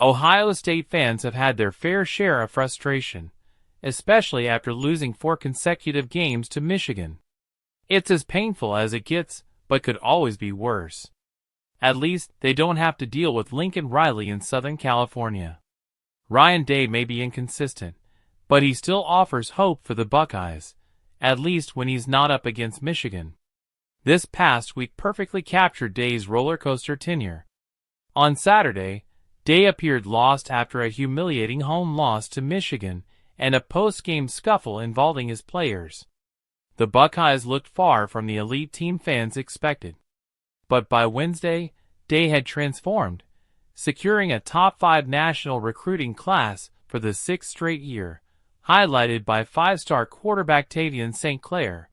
Ohio State fans have had their fair share of frustration, especially after losing 4 consecutive games to Michigan. It's as painful as it gets, but could always be worse. At least, they don't have to deal with Lincoln Riley in Southern California. Ryan Day may be inconsistent, but he still offers hope for the Buckeyes, at least when he's not up against Michigan. This past week perfectly captured Day's roller coaster tenure. On Saturday, Day appeared lost after a humiliating home loss to Michigan and a post-game scuffle involving his players. The Buckeyes looked far from the elite team fans expected. But by Wednesday, Day had transformed, securing a top-5 national recruiting class for the 6th straight year, highlighted by 5-star quarterback Tavion St. Clair.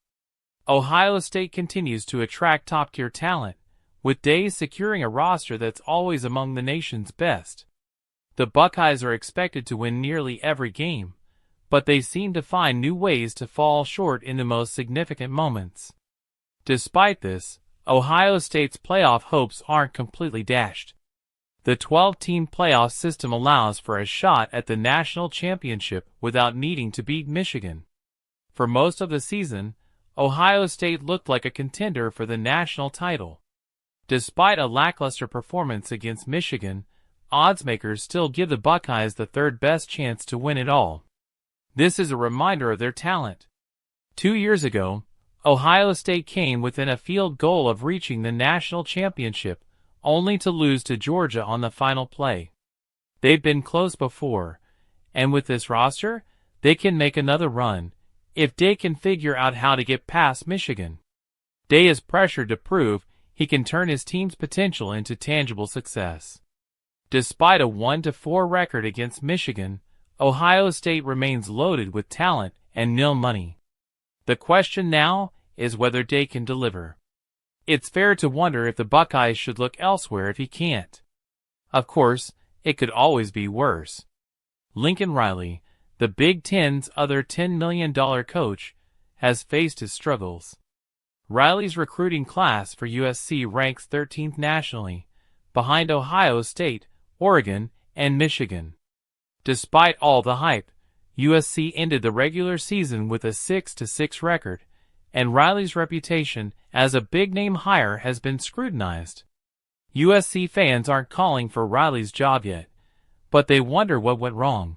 Ohio State continues to attract top-tier talent, with Day securing a roster that's always among the nation's best. The Buckeyes are expected to win nearly every game, but they seem to find new ways to fall short in the most significant moments. Despite this, Ohio State's playoff hopes aren't completely dashed. The 12-team playoff system allows for a shot at the national championship without needing to beat Michigan. For most of the season, Ohio State looked like a contender for the national title. Despite a lackluster performance against Michigan, oddsmakers still give the Buckeyes the third-best chance to win it all. This is a reminder of their talent. 2 years ago, Ohio State came within a field goal of reaching the national championship, only to lose to Georgia on the final play. They've been close before, and with this roster, they can make another run, if Day can figure out how to get past Michigan. Day is pressured to prove he can turn his team's potential into tangible success. Despite a 1-4 record against Michigan, Ohio State remains loaded with talent and nil money. The question now is whether Day can deliver. It's fair to wonder if the Buckeyes should look elsewhere if he can't. Of course, it could always be worse. Lincoln Riley, the Big Ten's other $10 million coach, has faced his struggles. Riley's recruiting class for USC ranks 13th nationally, behind Ohio State, Oregon, and Michigan. Despite all the hype, USC ended the regular season with a 6-6 record, and Riley's reputation as a big-name hire has been scrutinized. USC fans aren't calling for Riley's job yet, but they wonder what went wrong,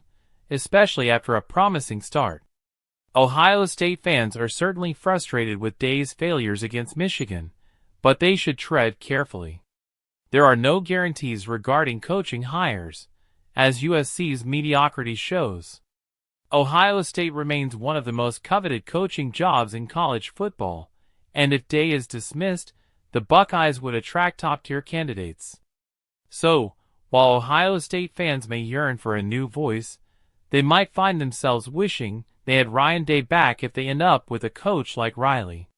especially after a promising start. Ohio State fans are certainly frustrated with Day's failures against Michigan, but they should tread carefully. There are no guarantees regarding coaching hires, as USC's mediocrity shows. Ohio State remains one of the most coveted coaching jobs in college football, and if Day is dismissed, the Buckeyes would attract top-tier candidates. So, while Ohio State fans may yearn for a new voice, they might find themselves wishing they had Ryan Day back if they end up with a coach like Riley.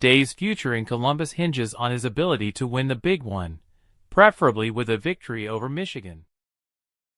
Day's future in Columbus hinges on his ability to win the big one, preferably with a victory over Michigan.